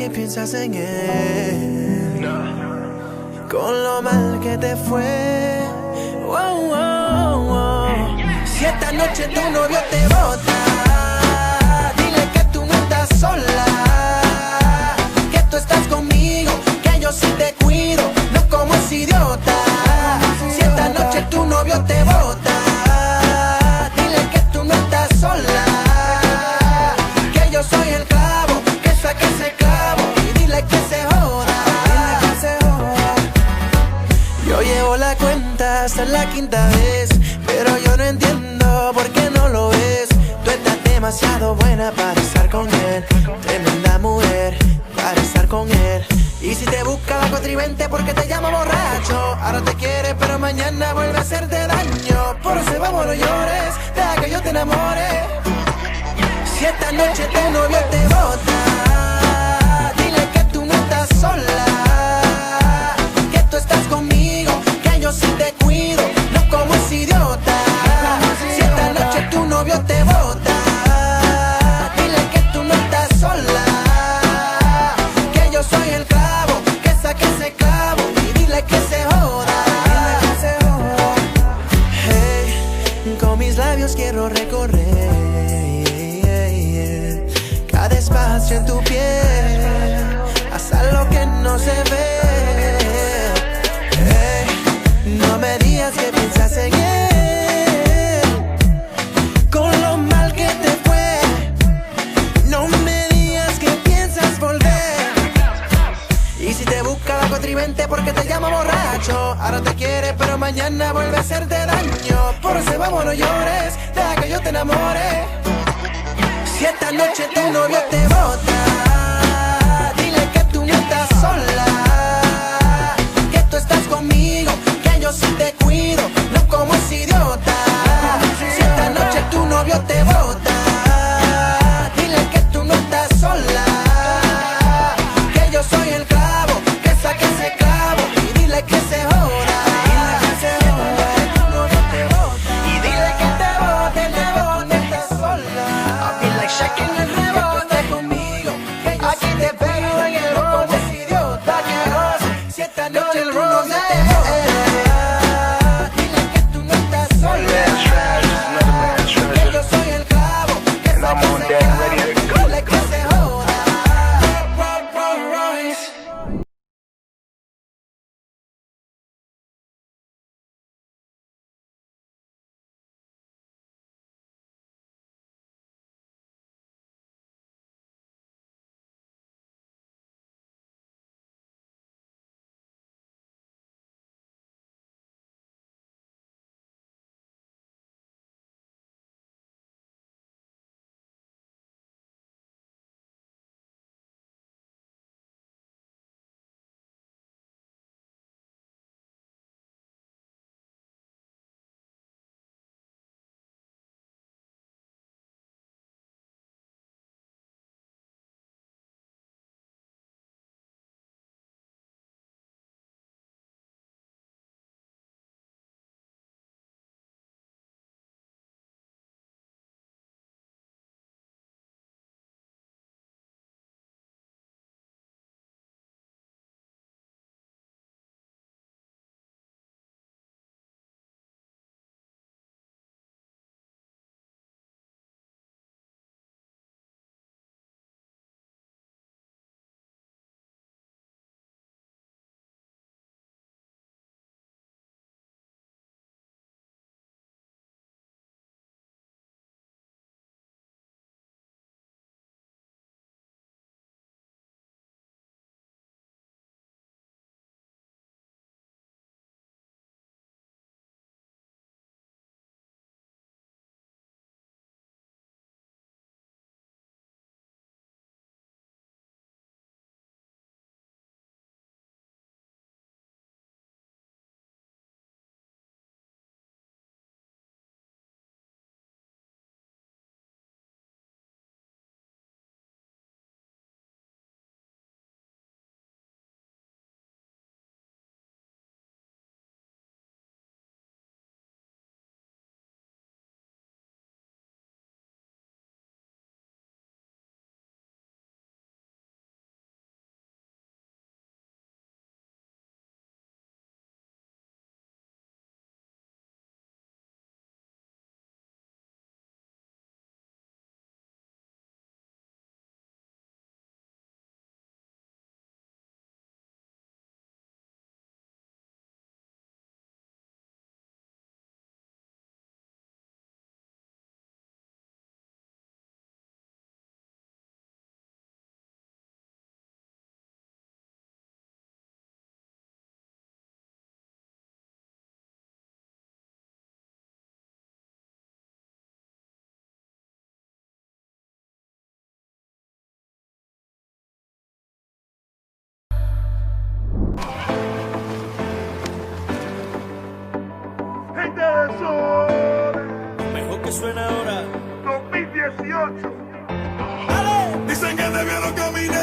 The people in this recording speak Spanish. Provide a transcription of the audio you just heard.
que piensas en él, con lo mal que te fue. Wow, wow, wow. Si esta noche tu novio te bota, dile que tú no estás sola, que tú estás conmigo, que yo sí te cuido, no como ese idiota. Si esta noche tu novio te bota, dile que tú no estás sola, que yo soy el clavo, que saque ese clavo, y dile que se joda. Yo llevo la cuenta hasta la quinta vez, pero yo no entiendo por qué no lo ves. Tú estás demasiado buena para estar con él, tremenda mujer para estar con él. Y si te busca la contrivente porque te llama borracho, ahora te quiere pero mañana vuelve a hacerte daño. Por eso vamos, no llores, deja que yo te enamore. Si esta noche tu novio te bota, dile que tú no estás sola, que tú estás conmigo, que yo sí te cuido, no como ese idiota. Si esta noche tu novio te bota, dile que tú no estás sola, que yo soy el clavo, que saque ese clavo, y dile que se joda. Hey, con mis labios quiero recorrer cada espacio en tu piel, hasta lo que no se ve. No me digas que piensas en él, con lo mal que te fue. No me digas que piensas volver. Y si te busca la contrivente porque te llama borracho, ahora te quiere pero mañana vuelve a hacerte daño. Por eso vamos, no llores, deja que yo te enamore. Si esta noche tu novio te bota, dile que tú no estás sola, que tú estás conmigo, que yo sí te cuido, no como ese idiota. Si esta noche tu novio te bota, dile que tú no estás sola, que yo soy el clavo, que saque ese clavo, y dile que se joda. Y dile que te bote, no estás sola. I feel like shaking el rebote conmigo, que yo aquí te pego en el bote, ese idiota que goce. Si esta noche el novio te bota, dile que tú no estás sola, que yo soy el clavo, que saque ese clavo, dile que se joda. Dicen que de mí no caminé,